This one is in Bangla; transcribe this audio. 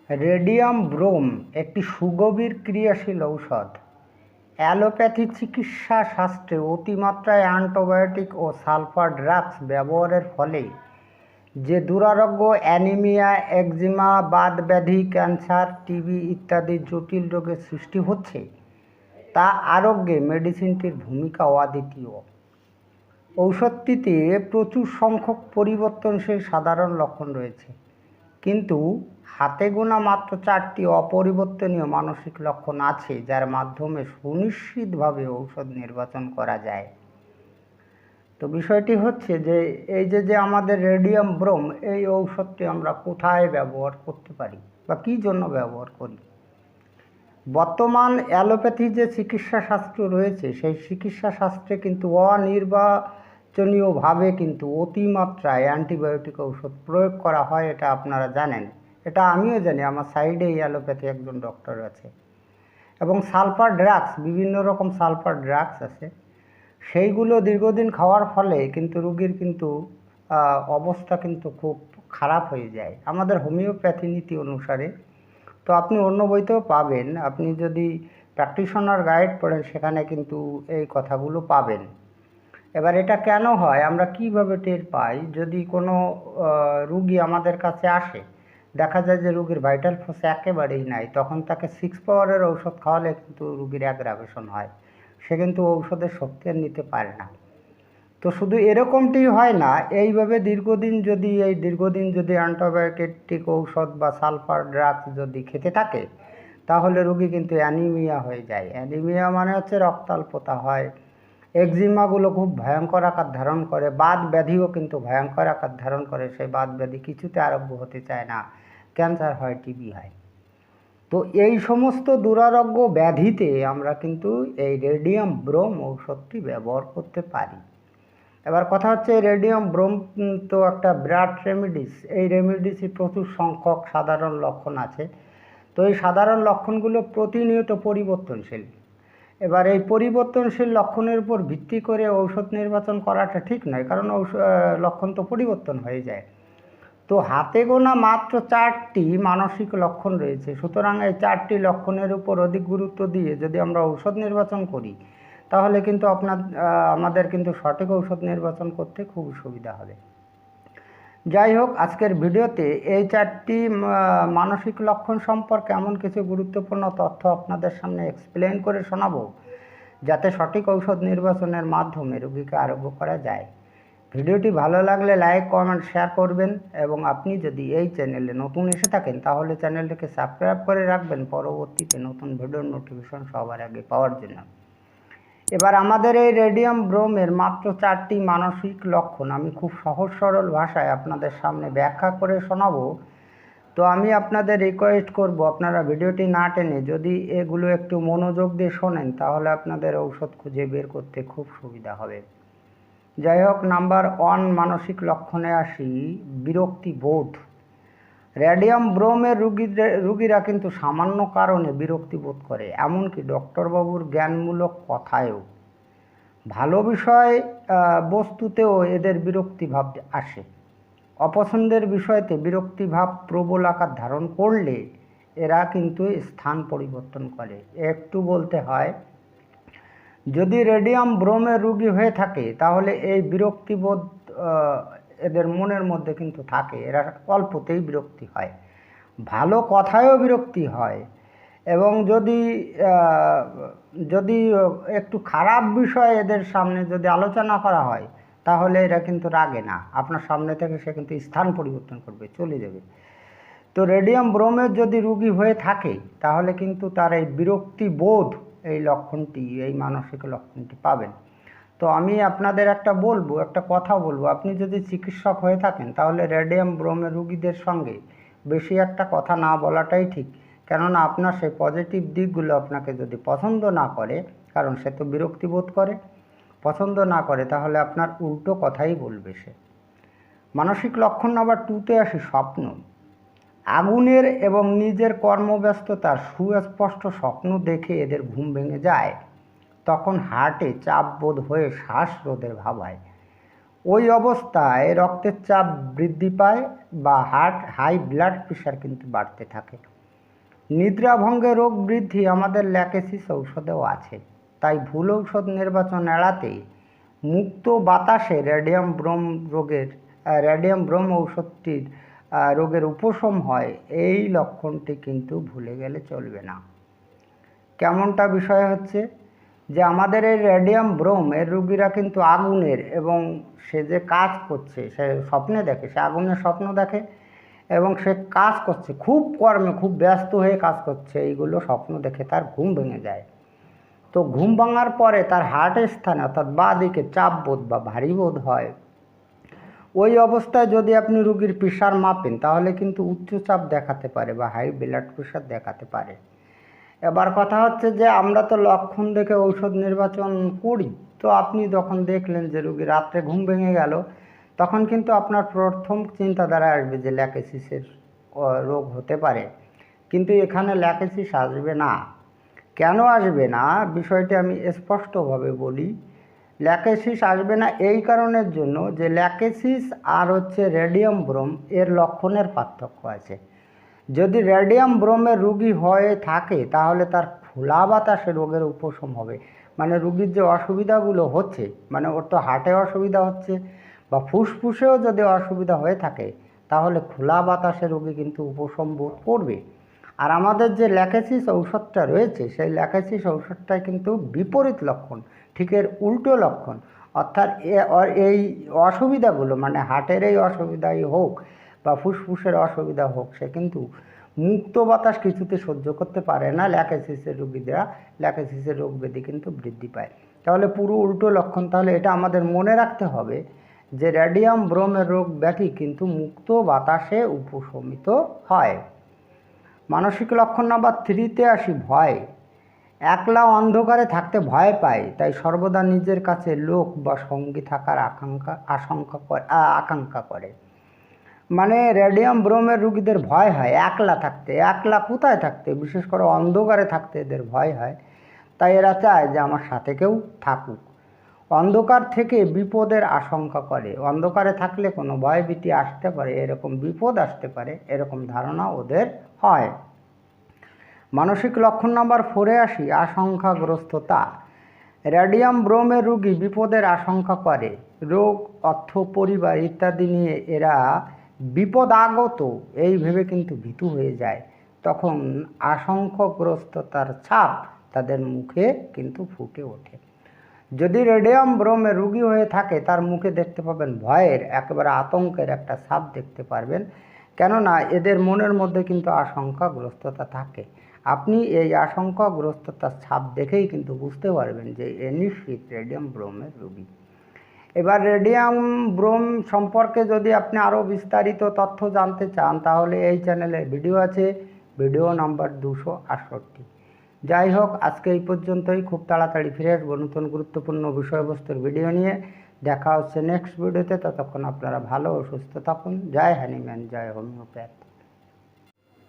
রেডিয়াম ব্রোম একটি সুগভীর ক্রিয়াশীল ঔষধ। অ্যালোপ্যাথি চিকিৎসা শাস্ত্রে অতিমাত্রায় অ্যান্টিবায়োটিক ও সালফার ড্রাগস ব্যবহারের ফলে যে দুরারোগ্য অ্যানিমিয়া, একজিমা, বাতব্যাধি, ক্যান্সার, টিবি ইত্যাদি জটিল রোগের সৃষ্টি হচ্ছে, তা আরোগ্যে মেডিসিনটির ভূমিকা অদ্বিতীয়। ঔষধটিতে প্রচুর সংখ্যক পরিবর্তনশীল সাধারণ লক্ষণ রয়েছে, কিন্তু হাতে গোনা মাত্র 4টি অপরিবর্তনীয় মানসিক লক্ষণ আছে, যার মাধ্যমে সুনিশ্চিতভাবে ঔষধ নির্বাচন করা যায়। তো বিষয়টি হচ্ছে যে এই যে আমাদের রেডিয়াম ব্রোম, এই ঔষধটি আমরা কোথায় ব্যবহার করতে পারি বা কী জন্য ব্যবহার করি। বর্তমান অ্যালোপ্যাথি যে চিকিৎসা শাস্ত্র রয়েছে, সেই চিকিৎসা শাস্ত্রে কিন্তু অনির্বাচনীয়ভাবে কিন্তু অতিমাত্রায় অ্যান্টিবায়োটিক ঔষধ প্রয়োগ করা হয়, এটা আপনারা জানেন। এটা আমিও জানি, আমার সাইডেই অ্যালোপ্যাথি একজন ডক্টর আছে। এবং সালফার ড্রাগস, বিভিন্ন রকম সালফার ড্রাগস আছে, সেইগুলো দীর্ঘদিন খাওয়ার ফলে কিন্তু রুগীর কিন্তু অবস্থা কিন্তু খুব খারাপ হয়ে যায় আমাদের হোমিওপ্যাথি নীতি অনুসারে। তো আপনি অন্য বইতেও পাবেন, আপনি যদি প্র্যাকটিশনার গাইড পড়েন সেখানে কিন্তু এই কথাগুলো পাবেন। এবার এটা কেন হয়, আমরা কিভাবে টের পাই? যদি কোনো রুগী আমাদের কাছে আসে, দেখা যায় যে রুগীর ভাইটাল ফোর্স একেবারেই নাই, তখন তাকে 6 পাওয়ারের ঔষধ খাওয়ালে কিন্তু রুগীর অ্যাগ্রাভেশন হয়, সে কিন্তু ঔষধের শক্তি আর নিতে পারে না। তো শুধু এরকমটি হয় না, এইভাবে দীর্ঘদিন যদি অ্যান্টিবায়োটিক ঔষধ বা সালফার ড্রাগস যদি খেতে থাকে, তাহলে রুগী কিন্তু অ্যানিমিয়া হয়ে যায়। অ্যানিমিয়া মানে হচ্ছে রক্তাল্পতা হয়, একজিমাগুলো খুব ভয়ঙ্কর আকার ধারণ করে, বাত ব্যাধিও কিন্তু ভয়ঙ্কর আকার ধারণ করে, সেই বাত ব্যাধি কিছুতে আরোগ্য হতে চায় না, ক্যান্সার হয়, টিবি হয়। তো এই সমস্ত দুরারোগ্য ব্যাধিতে আমরা কিন্তু এই রেডিয়াম ব্রোম ঔষধটি ব্যবহার করতে পারি। এবার কথা হচ্ছে, রেডিয়াম ব্রোম তো একটা ব্রাড রেমিডিস, এই রেমিডিসে প্রচুর সংখ্যক সাধারণ লক্ষণ আছে। তো এই সাধারণ লক্ষণগুলো প্রতিনিয়ত পরিবর্তনশীল। এবার এই পরিবর্তনশীল লক্ষণের উপর ভিত্তি করে ঔষধ নির্বাচন করাটা ঠিক নয়, কারণ লক্ষণ তো পরিবর্তন হয়ে যায়। তো হাতে গোনা মাত্র 4টি মানসিক লক্ষণ রয়েছে, সুতরাং এই 4টি লক্ষণের উপর অধিক গুরুত্ব দিয়ে যদি আমরা ঔষধ নির্বাচন করি, তাহলে কিন্তু আমাদের কিন্তু সঠিক ঔষধ নির্বাচন করতে খুব সুবিধা হবে। যাই হোক, আজকের ভিডিওতে এই 4টি মানসিক লক্ষণ সম্পর্কে এমন কিছু গুরুত্বপূর্ণ তথ্য আপনাদের সামনে এক্সপ্লেন করে শোনাবো, যাতে সঠিক ঔষধ নির্বাচনের মাধ্যমে রোগীকে আরোগ্য করা যায়। ভিডিওটি ভালো লাগলে লাইক, কমেন্ট, শেয়ার করবেন, এবং আপনি যদি এই চ্যানেলে নতুন এসে থাকেন তাহলে চ্যানেলটিকে সাবস্ক্রাইব করে রাখবেন পরবর্তীতে নতুন ভিডিওর নোটিফিকেশন সবার আগে পাওয়ার জন্য। এবার আমাদের এই রেডিয়াম ব্রোমের মাত্র 4টি মানসিক লক্ষণ আমি খুব সহজ সরল ভাষায় আপনাদের সামনে ব্যাখ্যা করে শোনাবো। তো আমি আপনাদের রিকোয়েস্ট করব, আপনারা ভিডিওটি না টেনে যদি এগুলো একটু মনোযোগ দিয়ে শোনেন, তাহলে আপনাদের ঔষধ খুঁজে বের করতে খুব সুবিধা হবে। যাই হোক, নাম্বার 1 মানসিক লক্ষণে আসি, বিরক্তি বোধ। রেডিয়াম ব্রোমের রুগীরা কিন্তু সামান্য কারণে বিরক্তি বোধ করে, এমনকি ডক্টরবাবুর জ্ঞানমূলক কথায়ও। ভালো বিষয় বস্তুতেও এদের বিরক্তিভাব আসে। অপছন্দের বিষয়তে বিরক্তিভাব প্রবল আকার ধারণ করলে এরা কিন্তু স্থান পরিবর্তন করে। একটু বলতে হয়, যদি রেডিয়াম ব্রোমের রুগী হয়ে থাকে, তাহলে এই বিরক্তিবোধ এদের মনের মধ্যে কিন্তু থাকে, এরা অল্পতেই বিরক্তি হয়, ভালো কথায়ও বিরক্তি হয়, এবং যদি একটু খারাপ বিষয় এদের সামনে যদি আলোচনা করা হয়, তাহলে এরা কিন্তু রাগে না, আপনার সামনে থেকে সে কিন্তু স্থান পরিবর্তন করবে, চলে যাবে। তো রেডিয়াম ব্রোমের যদি রুগী হয়ে থাকে, তাহলে কিন্তু তার এই বিরক্তিবোধ, এই লক্ষণটি, এই মানসিক লক্ষণটি পাবেন। তো আমি আপনাদের একটা কথা বলবো, আপনি যদি চিকিৎসক হয়ে থাকেন, তাহলে রেডিয়াম ব্রোমের রুগীদের সঙ্গে বেশি একটা কথা না বলাটাই ঠিক, কেননা আপনার সেই পজিটিভ দিকগুলো আপনাকে যদি পছন্দ না করে, কারণ সে তো বিরক্তি বোধ করে, পছন্দ না করে, তাহলে আপনার উল্টো কথাই বলবে সে। মানসিক লক্ষণ নাম্বার 2তে আসি, স্বপ্ন। আগুনের এবং নিজের কর্মব্যস্ততার সুস্পষ্ট স্বপ্ন দেখে এদের ঘুম ভেঙে যায়, তখন হার্টে চাপ বোধ হয়ে শ্বাসরোধের ভাব হয়। ওই অবস্থায় রক্তের চাপ বৃদ্ধি পায় বা হাই ব্লাড প্রেশার কিন্তু বাড়তে থাকে। নিদ্রাভঙ্গে রোগ বৃদ্ধি আমাদের ল্যাকেসিস ঔষধেও আছে। তাই ভুল ঔষধ নির্বাচন এড়াতে মুক্ত বাতাসে রেডিয়াম ব্রোম ঔষধটির রোগের উপশম হয়, এই লক্ষণটি কিন্তু ভুলে গেলে চলবে না। কেমনটা বিষয় হচ্ছে যে আমাদের এই রেডিয়াম ব্রোম এর রোগীরা কিন্তু আগুনের, এবং সে যে কাজ করছে, সে স্বপ্নে দেখে, সে আগুনের স্বপ্ন দেখে এবং সে কাজ করছে, খুব কর্মে খুব ব্যস্ত হয়ে কাজ করছে, এইগুলো স্বপ্ন দেখে তার ঘুম ভেঙে যায়। তো ঘুম ভাঙার পরে তার হার্টের স্থানে অর্থাৎ বাঁ দিকে চাপ বোধ বা ভারী বোধ হয়। ওই অবস্থায় যদি আপনি রুগীর প্রেশার মাপেন তাহলে কিন্তু উচ্চচাপ দেখাতে পারে বা হাই ব্লাড প্রেশার দেখাতে পারে। এবার কথা হচ্ছে যে আমরা তো লক্ষণ দেখে ঔষধ নির্বাচন করি। তো আপনি যখন দেখলেন যে রুগী রাত্রে ঘুম ভেঙে গেল, তখন কিন্তু আপনার প্রথম চিন্তাধারা আসবে যে ল্যাকেসিসের রোগ হতে পারে। কিন্তু এখানে ল্যাকেসিস আসবে না। কেন আসবে না বিষয়টি আমি স্পষ্টভাবে বলি। ল্যাকেসিস আসবে না এই কারণের জন্য যে ল্যাকেসিস আর হচ্ছে রেডিয়াম ব্রোম এর লক্ষণের পার্থক্য আছে। যদি রেডিয়াম ব্রোমের রুগী হয়ে থাকে তাহলে তার খোলা বাতাসে রোগের উপশম হবে। মানে রুগীর যে অসুবিধাগুলো হচ্ছে, মানে ওর তো হার্টে অসুবিধা হচ্ছে বা ফুসফুসেও যদি অসুবিধা হয়ে থাকে, তাহলে খোলা বাতাসে রোগী কিন্তু উপশম বোধ করবে। আর আমাদের যে ল্যাকেসিস ঔষধটা রয়েছে, সেই ল্যাকেসিস ঔষধটায় কিন্তু বিপরীত লক্ষণ, ঠিক এর উল্টো লক্ষণ। অর্থাৎ এই অসুবিধাগুলো, মানে হার্টের এই অসুবিধাই হোক বা ফুসফুসের অসুবিধা হোক, সে কিন্তু মুক্ত বাতাস কিছুতে সহ্য করতে পারে না। ল্যাকেসিসের রোগীরা, ল্যাকেসিসের রোগ ব্যাধি কিন্তু বৃদ্ধি পায়। তাহলে পুরো উল্টো লক্ষণ। তাহলে এটা আমাদের মনে রাখতে হবে যে রেডিয়াম ব্রোমের রোগ ব্যাধি কিন্তু মুক্ত বাতাসে উপশমিত হয়। মানসিক লক্ষণ নাম্বার 3-তে আসি, ভয়। একলা অন্ধকারে থাকতে ভয় পায়, তাই সর্বদা নিজের কাছে লোক বা সঙ্গী থাকার আকাঙ্ক্ষা করে। মানে রেডিয়াম ব্রোমের রুগীদের ভয় হয় একলা থাকতে। একলা কোথায় থাকতে? বিশেষ করে অন্ধকারে থাকতে এদের ভয় হয়। তাই এরা চায় যে আমার সাথে কেউ থাকুক। অন্ধকার থেকে বিপদের আশঙ্কা করে। অন্ধকারে থাকলে কোনো ভয়ভীতি আসতে পারে, এরকম বিপদ আসতে পারে, এরকম ধারণা ওদের হয়। মানসিক লক্ষণ নাম্বার 4-এ আসি, আশঙ্কাগ্রস্ততা। রেডিয়াম ব্রোমের রুগী বিপদের আশঙ্কা করে। রোগ, অর্থ, পরিবার ইত্যাদি নিয়ে এরা বিপদাগত এই ভেবে কিন্তু ভীতু হয়ে যায়। তখন আশঙ্কাগ্রস্ততার ছাপ তাদের মুখে কিন্তু ফুটে ওঠে। যদি রেডিয়াম ব্রোমের রুগী হয়ে থাকে তার মুখে দেখতে পাবেন ভয়ের, একেবারে আতঙ্কের একটা ছাপ দেখতে পারবেন। কেননা এদের মনের মধ্যে কিন্তু আশঙ্কাগ্রস্ততা থাকে। আপনি এই আশঙ্কাগ্রস্ততার ছাপ দেখেই কিন্তু বুঝতে পারবেন যে এ নিশ্চিত রেডিয়াম ব্রোমের রোগী। এবার রেডিয়াম ব্রোম সম্পর্কে যদি আপনি আরও বিস্তারিত তথ্য জানতে চান তাহলে এই চ্যানেলে ভিডিও আছে, ভিডিও নাম্বার 268। যাই হোক, আজকে এই পর্যন্তই। খুব তাড়াতাড়ি ফিরে আসবো নতুন গুরুত্বপূর্ণ বিষয়বস্তুর ভিডিও নিয়ে। দেখা হচ্ছে নেক্সট ভিডিওতে। ততক্ষণ আপনারা ভালো ও সুস্থ থাকুন। জয় হ্যানিম্যান, জয় হোমিওপ্যাথ।